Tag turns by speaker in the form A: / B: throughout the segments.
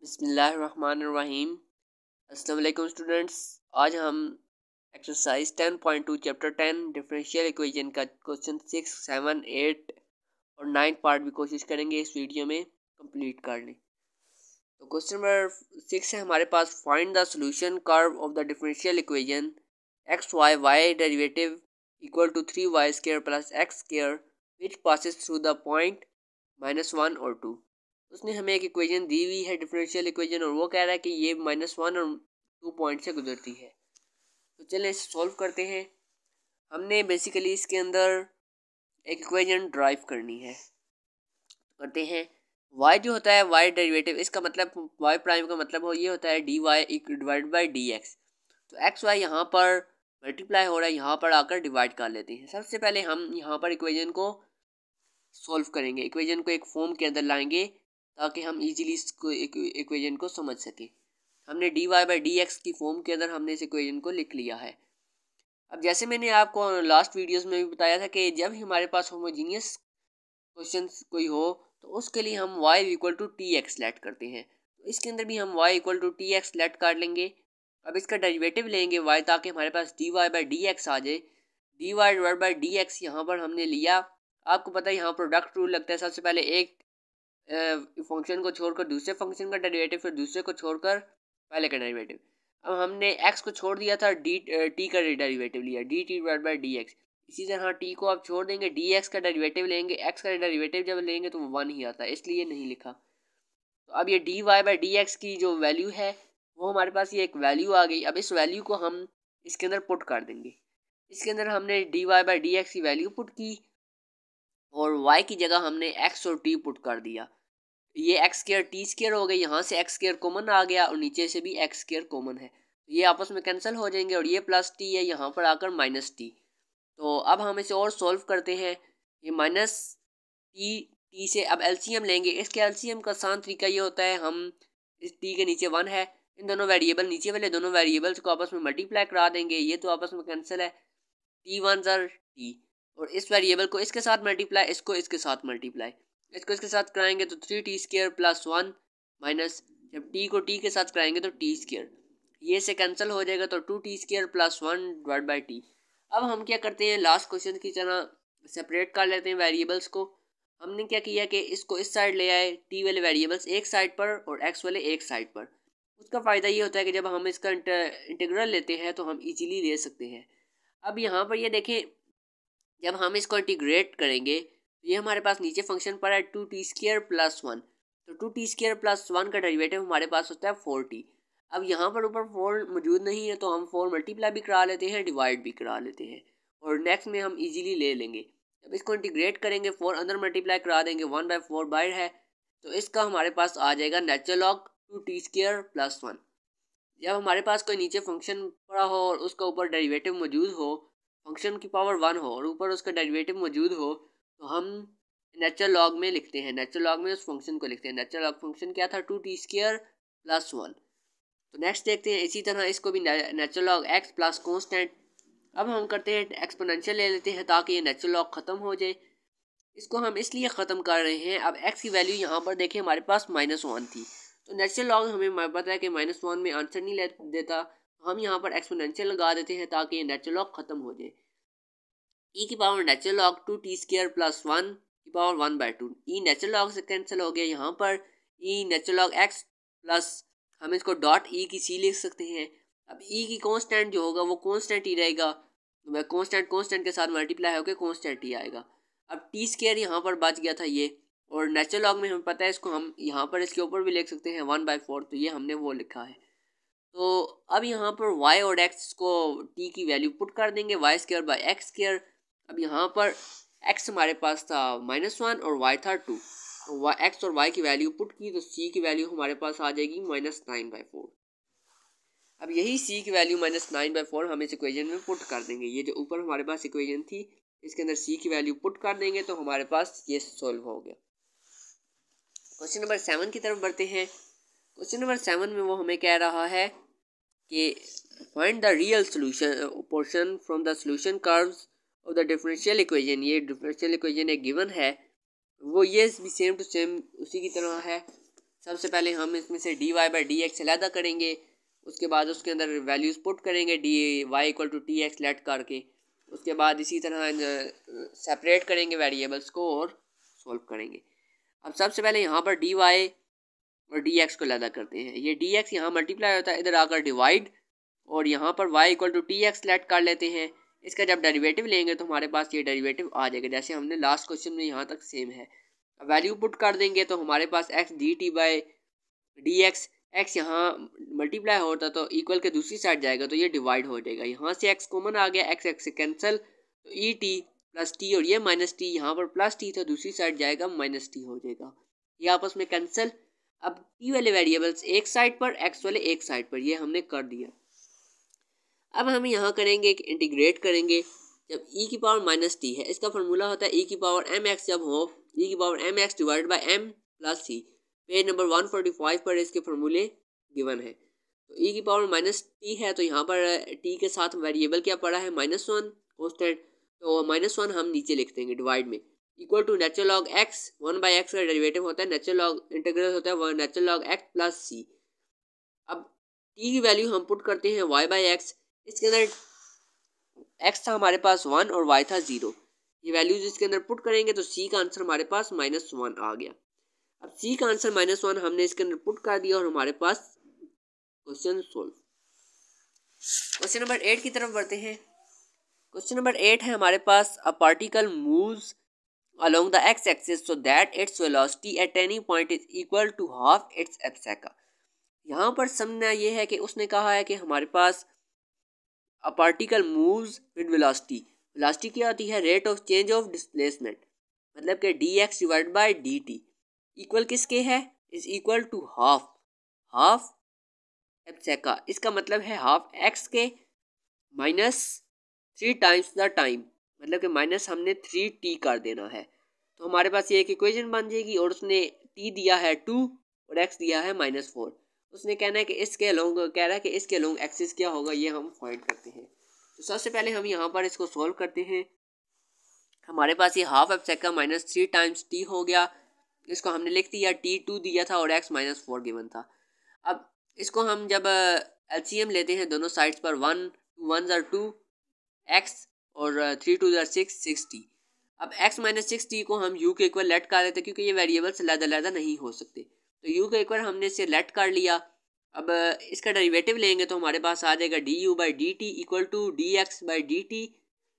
A: बिस्मिल्लाहिर्रहमानिर्रहीम। अस्सलाम वालेकुम स्टूडेंट्स। आज हम एक्सरसाइज 10.2 चैप्टर 10 डिफरेंशियल इक्वेशन का क्वेश्चन 6, 7, 8 और 9 पार्ट भी कोशिश करेंगे इस वीडियो में कंप्लीट कर लें। तो क्वेश्चन नंबर 6 है हमारे पास, find the solution curve of the differential equation x y y derivative equal to 3y² plus x² which passes through the point -1 और 2। उसने हमें एक इक्वेशन दी हुई है डिफरेंशियल इक्वेशन, और वो कह रहा है कि ये -1 और 2 पॉइंट से गुजरती है। तो चलें इसे सॉल्व करते हैं। हमने बेसिकली इसके अंदर एक इक्वेशन ड्राइव करनी है। करते हैं। y जो होता है y डेरिवेटिव, इसका मतलब y प्राइम का मतलब ये होता है dy डिवाइड बाई dx। तो एक्स वाई यहाँ पर मल्टीप्लाई हो रहा है, यहाँ पर आकर डिवाइड कर लेते हैं। सबसे पहले हम यहाँ पर इक्वेशन को सॉल्व करेंगे, इक्वेशन को एक फॉर्म के अंदर लाएंगे ताकि हम इजीली इसको इक्वेशन को समझ सकें। हमने dy बाई dx की फॉर्म के अंदर हमने इस इक्वेशन को लिख लिया है। अब जैसे मैंने आपको लास्ट वीडियोस में भी बताया था कि जब हमारे पास होमोजीनियस क्वेश्चन कोई हो तो उसके लिए हम y equal to T x let करते हैं। तो इसके अंदर भी हम y equal to T x late कर लेंगे। अब इसका डेरिवेटिव लेंगे y, ताकि हमारे पास dy बाई डी एक्स आ जाए। dy divide by D X यहाँ पर हमने लिया। आपको पता है यहाँ प्रोडक्ट रूल लगता है। सबसे पहले एक फंक्शन को छोड़कर दूसरे फंक्शन का डेरिवेटिव, फिर दूसरे को छोड़कर पहले का डेरिवेटिव। अब हमने x को छोड़ दिया था, टी का डेरिवेटिव लिया, D T divide by D x. इसी तरह t को आप छोड़ देंगे, डी एक्स का डेरिवेटिव लेंगे, x का डेरिवेटिव जब लेंगे तो वो 1 ही आता है, इसलिए नहीं लिखा। तो अब ये D Y by D X की जो वैल्यू है वो हमारे पास ये एक वैल्यू आ गई। अब इस वैल्यू को हम इसके अंदर पुट कर देंगे। इसके अंदर हमने D Y by D X की वैल्यू पुट की और y की जगह हमने x और t पुट कर दिया। ये x² t² हो गई, यहाँ से x² कॉमन आ गया और नीचे से भी x² कॉमन है, ये आपस में कैंसिल हो जाएंगे और ये प्लस t है, यहाँ पर आकर माइनस t। तो अब हम इसे और सॉल्व करते हैं। ये माइनस टी से अब एलसीएम लेंगे। इसके एलसीएम का आसान तरीका ये होता है, हम इस t के नीचे 1 है, इन दोनों वेरिएबल नीचे वाले दोनों वेरिएबल्स को आपस में मल्टीप्लाई करा देंगे। ये तो आपस में कैंसिल है, t1 ज़र t, और इस वेरिएबल को इसके साथ मल्टीप्लाई, इसको इसके साथ मल्टीप्लाई, इसको इसके साथ कराएंगे तो 3t² प्लस 1 माइनस, जब t को t के साथ कराएंगे तो t², ये से कैंसिल हो जाएगा तो 2t² plus 1 divide by t। अब हम क्या करते हैं, लास्ट क्वेश्चन की तरह सेपरेट कर लेते हैं वेरिएबल्स को। हमने क्या किया कि इसको इस साइड ले आए, t वाले वेरिएबल्स एक साइड पर और x वाले एक साइड पर। उसका फ़ायदा ये होता है कि जब हम इसका इंटीग्रल लेते हैं तो हम इजीली ले सकते हैं। अब यहाँ पर ये देखें, जब हम इसको इंटीग्रेट करेंगे तो ये हमारे पास नीचे फंक्शन पर है 2t² प्लस 1। तो 2t² प्लस 1 का डेरिवेटिव हमारे पास होता है 4t। अब यहाँ पर ऊपर 4 मौजूद नहीं है तो हम 4 मल्टीप्लाई भी करा लेते हैं, डिवाइड भी करा लेते हैं, और नेक्स्ट में हम इजीली ले लेंगे। जब इसको इंटीग्रेट करेंगे 4 अंदर मल्टीप्लाई करा देंगे, 1/4 बाहर है, तो इसका हमारे पास आ जाएगा नेचुरल लॉग 2t² प्लस 1। जब हमारे पास कोई नीचे फंक्शन पड़ा हो और उसका ऊपर डेरिवेटिव मौजूद हो, फंक्शन की पावर 1 हो और ऊपर उसका डेरिवेटिव मौजूद हो, तो हम नेचुरल लॉग में लिखते हैं। नेचुरल लॉग में उस फंक्शन को लिखते हैं। नेचुरल लॉग फंक्शन क्या था, 2t² प्लस 1। तो नेक्स्ट देखते हैं, इसी तरह इसको भी natural log x plus constant. अब हम करते हैं एक्सपोनेंशियल ले लेते हैं ताकि ये नेचुरल लॉग ख़त्म हो जाए। इसको हम इसलिए ख़त्म कर रहे हैं, अब x की वैल्यू यहाँ पर देखिए हमारे पास -1 थी, तो नेचुरल लॉग हमें पता है कि -1 में आंसर नहीं देता, तो हम यहाँ पर एक्सपोनेंशियल लगा देते हैं ताकि ये नेचुरल लॉग ख़त्म हो जाए। e की power natural log 2t² plus 1 की पावर 1/2, e नेचुरल लॉग से कैंसिल हो गया। यहाँ पर e natural log x plus हम इसको डॉट e की c लिख सकते हैं। अब e की कांस्टेंट जो होगा वो कांस्टेंट ही रहेगा, तो कांस्टेंट के साथ मल्टीप्लाई होकर कांस्टेंट ही आएगा। अब t² यहाँ पर बच गया था ये, और नेचुरल लॉग में हमें पता है इसको हम यहाँ पर इसके ऊपर भी लिख सकते हैं 1/4, तो ये हमने वो लिखा है। तो अब यहाँ पर y और x को t की वैल्यू पुट कर देंगे, y² बाई x²। अब यहाँ पर x हमारे पास था -1 और y था 2, तो x और y की वैल्यू पुट की तो c की वैल्यू हमारे पास आ जाएगी -9/4। अब यही c की वैल्यू -9/4 हम इस इक्वेशन में पुट कर देंगे। ये जो ऊपर हमारे पास इक्वेशन थी इसके अंदर c की वैल्यू पुट कर देंगे तो हमारे पास ये सॉल्व हो गया। क्वेश्चन नंबर 7 की तरफ बढ़ते हैं। क्वेश्चन नंबर 7 में वो हमें कह रहा है कि find the real solution portion from the solution curves of the differential equation. ये डिफरेंशियल इक्वेशन एक गिवन है, वो ये भी सेम टू सेम उसी की तरह है। सबसे पहले हम इसमें से dy बाई डी एक्स अलहदा करेंगे, उसके बाद उसके अंदर वैल्यूज़ पुट करेंगे D Y equal to T x let करके, उसके बाद इसी तरह सेपरेट करेंगे वेरिएबल्स को और सॉल्व करेंगे। अब सबसे पहले यहाँ पर डी वाई और डी एक्स को अलहदा करते हैं। ये डी एक्स यहाँ मल्टीप्लाई होता है, इधर आकर डिवाइड, और यहाँ पर Y equal to T x late कर लेते हैं। इसका जब डेरिवेटिव लेंगे तो हमारे पास ये डेरिवेटिव आ जाएगा, जैसे हमने लास्ट क्वेश्चन में यहाँ तक सेम है। अब वैल्यू पुट कर देंगे तो हमारे पास x d t by D x, x यहाँ मल्टीप्लाई होता तो इक्वल के दूसरी साइड जाएगा तो ये डिवाइड हो जाएगा। यहाँ से एक्स कॉमन आ गया, एक्स एक्स से कैंसिल, तो ई टी प्लस टी और ये माइनस टी, यहाँ पर प्लस टी था दूसरी साइड जाएगा माइनस टी हो जाएगा, ये आपस में कैंसिल। अब टी वाले वेरिएबल्स एक साइड पर, एक्स वाले एक साइड पर, ये हमने कर दिया। अब हम यहाँ करेंगे कि इंटीग्रेट करेंगे। जब ई की पावर माइनस टी है, इसका फार्मूला होता है ई की पावर एम एक्स जब हो ई की power M X divide by M plus C. Page number 145 पर इसके फार्मूले गिवन है। तो ई की पावर माइनस टी है, तो यहाँ पर टी के साथ वेरिएबल क्या पड़ा है -1 कॉन्स्टेंट, तो -1 हम नीचे लिख देंगे डिवाइड में, equal to natural log X, 1 by X का डेरिवेटिव होता है नेचुरल लॉग, इंटीग्रल होता है natural log X plus C. अब टी की वैल्यू हम पुट करते हैं y बाई एक्स, इसके अंदर x था हमारे पास 1 और y था 0, ये वैल्यूज इसके अंदर पुट करेंगे तो c का आंसर हमारे पास -1 आ गया। अब c का आंसर -1 हमने इसके अंदर पुट कर दिया और हमारे पास क्वेश्चन सोल्व। क्वेश्चन नंबर 8 की तरफ बढ़ते हैं। क्वेश्चन नंबर 8 है हमारे पास, a particle moves along the x-axis so that its velocity at any point is equal to half its abscissa। यहाँ पर समझना ये है कि उसने कहा है कि हमारे पास a particle moves with velocity, velocity क्या होती है, rate of change of displacement, मतलब कि d x divide by D T equal किसके है, इज इक्वल टू हाफ एब्सेका। इसका मतलब है हाफ एक्स के -3 टाइम्स द टाइम, मतलब कि माइनस हमने 3t कर देना है। तो हमारे पास ये एक इक्वेशन बन जाएगी और उसने t दिया है 2 और x दिया है -4। उसने कहना है कि इसके अलोंग, कह रहा है कि इसके अलोंग एक्सिस क्या होगा, ये हम फाइंड करते हैं। तो सबसे पहले हम यहाँ पर इसको सॉल्व करते हैं। हमारे पास ये हाफ एब्सेका -3 टाइम्स t हो गया, इसको हमने लिख दिया, t2 दिया था और x -4 गिवन था। अब इसको हम जब LCM लेते हैं दोनों साइड्स पर, 1 2 1 are 2 x और 3 2 are 6 6t। अब x -6t को हम u के इक्वल लेट कर लेते हैं, क्योंकि ये वेरिएबल से अलग नहीं हो सकते, तो u के इक्वल हमने इसे लेट कर लिया। अब इसका डेरिवेटिव लेंगे तो हमारे पास आ जाएगा du by D T equal to dx by D T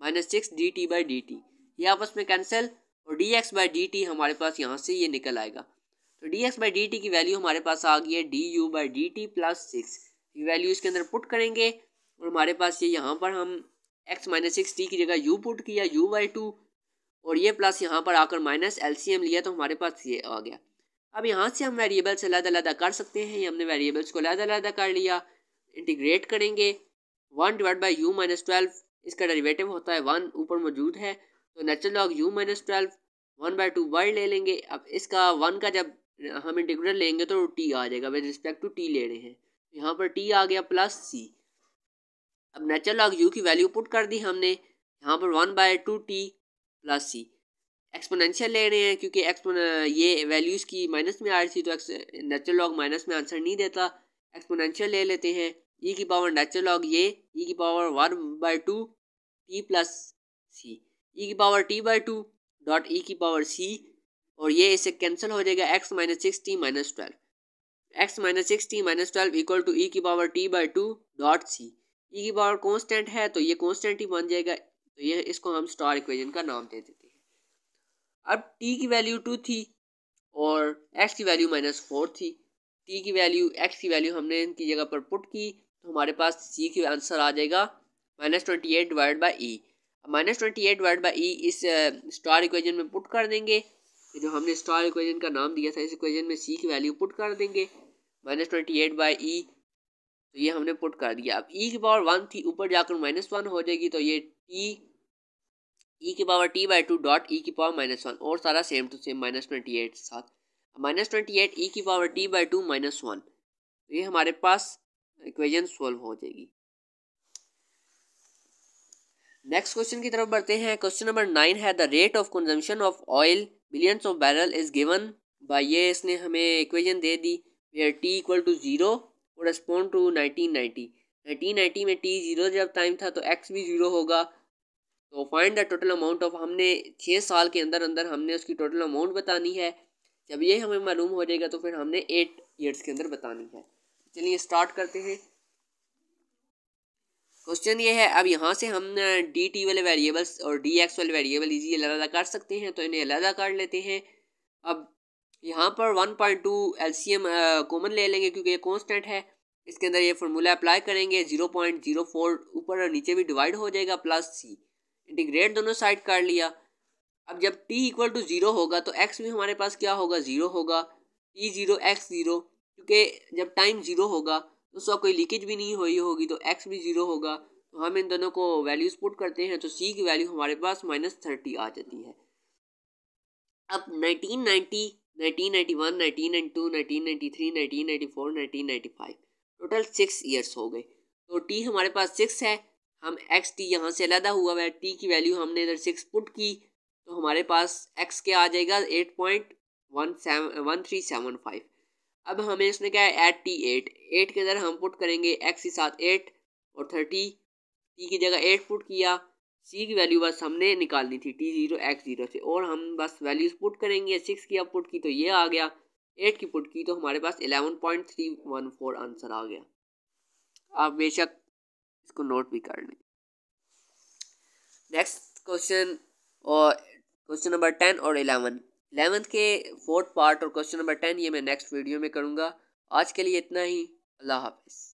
A: -6 dt by D T, ये आपस में कैंसिल, और dx बाई डी टी हमारे पास यहाँ से ये निकल आएगा। तो dx बाई डी टी की वैल्यू हमारे पास आ गई है du by D T plus 6। ये वैल्यू इसके अंदर पुट करेंगे और हमारे पास ये यहाँ पर हम x -6t की जगह u पुट किया, u बाई 2, और ये प्लस यहाँ पर आकर माइनस LCM लिया तो हमारे पास ये आ गया। अब यहाँ से हम वेरिएबल्स अलग कर सकते हैं, ये हमने वेरिएबल्स को अलग कर लिया। इंटीग्रेट करेंगे, 1 डिवाइड बाई u -12, इसका डेरिवेटिव होता है 1 ऊपर मौजूद है, तो नेचुरल लॉग u -12 1/2 वर्ड ले लेंगे। अब इसका 1 का जब हम इंटीग्रल लेंगे तो t आ जाएगा, विद रिस्पेक्ट टू t ले रहे हैं, यहाँ पर t आ गया प्लस c। अब नेचुरल लॉग u की वैल्यू पुट कर दी हमने, यहाँ पर 1/2t प्लस सी। एक्सपोनेंशियल ले रहे हैं क्योंकि ये वैल्यूज़ की माइनस में आ रही थी, तो नेचुरल लॉग माइनस में आंसर नहीं देता, एक्सपोनेंशियल ले लेते हैं। ई की पावर नेचुरल लॉग ये ई की पावर 1/2 t प्लस सी, ई की पावर t/2 डॉट ई की पावर सी, और ये इससे कैंसिल हो जाएगा, x -6t -12, x -6t -12 equal to ई की पावर t/2 डॉट सी। ई की पावर कांस्टेंट है तो ये कांस्टेंट ही बन जाएगा, तो ये इसको हम स्टार इक्वेशन का नाम दे देते हैं। अब t की वैल्यू 2 थी और x की वैल्यू -4 थी, t की वैल्यू x की वैल्यू हमने इनकी जगह पर पुट की तो हमारे पास c की आंसर आ जाएगा -28 divide by e. -28 divide by e इस स्टार इक्वेशन में पुट कर देंगे, जो हमने स्टार इक्वेशन का नाम दिया था, इस इक्वेशन में c की वैल्यू पुट कर देंगे -28 बाई ई, तो ये हमने पुट कर दिया। अब e की पावर 1 थी, ऊपर जाकर -1 हो जाएगी, तो ये t e की पावर t/2 डॉट e की पावर -1, और सारा सेम टू सेम -28 साथ, -28 e की पावर t/2 -1, तो ये हमारे पास इक्वेशन सोल्व हो जाएगी। नेक्स्ट क्वेश्चन की तरफ बढ़ते हैं। क्वेश्चन नंबर 9 है, the rate of consumption of oil billions of barrel is given भाई ये इसने हमें इक्वेशन दे दी where T equal to 0 correspond to 1990 में टी 0 जब टाइम था तो एक्स भी 0 होगा। तो find the total amount of, हमने 6 साल के अंदर अंदर हमने उसकी टोटल अमाउंट बतानी है। जब ये हमें मालूम हो जाएगा तो फिर हमने 8 ईयर्स के अंदर बतानी है। चलिए स्टार्ट करते हैं। क्वेश्चन ये है, अब यहाँ से हम डी टी वाले वेरिएबल्स और डी एक्स वाले वेरिएबल इजी अलग कर सकते हैं, तो इन्हें अलग कर लेते हैं। अब यहाँ पर 1.2 एलसीएम कॉमन ले लेंगे क्योंकि ये कांस्टेंट है। इसके अंदर ये फार्मूला अप्लाई करेंगे, 0.04 ऊपर और नीचे भी डिवाइड हो जाएगा, प्लस सी। इंटीग्रेट दोनों साइड कर लिया। अब जब t इक्वल टू 0 होगा तो x भी हमारे पास क्या होगा, 0 होगा। t 0 x 0, क्योंकि जब टाइम 0 होगा तो उसका कोई लीकेज भी नहीं हुई होगी तो x भी 0 होगा। तो हम इन दोनों को वैल्यूज पुट करते हैं तो c की वैल्यू हमारे पास -30 आ जाती है। अब 1990, 1991, 1992, 1993, 1994, 1995 टोटल 6 ईयर्स हो गए। तो t हमारे पास 6 है, हम एक्स टी यहाँ से अलहदा हुआ है, t की वैल्यू हमने इधर 6 पुट की तो हमारे पास x के आ जाएगा 8.1375। अब हमें इसने क्या है, ऐड टी 8 के अंदर हम पुट करेंगे x के साथ 8 और 30, t की जगह 8 पुट किया। c की वैल्यू बस हमने निकालनी थी t 0 x 0 से, और हम बस वैल्यूज पुट करेंगे। 6 की अब पुट की तो ये आ गया, 8 की पुट की तो हमारे पास 11.314 आंसर आ गया। आप बेशक इसको नोट भी कर लें। नेक्स्ट क्वेश्चन, और क्वेश्चन नंबर 10 और 11 के फोर्थ पार्ट और क्वेश्चन नंबर 10 ये मैं नेक्स्ट वीडियो में करूँगा। आज के लिए इतना ही। अल्लाह हाफिज़।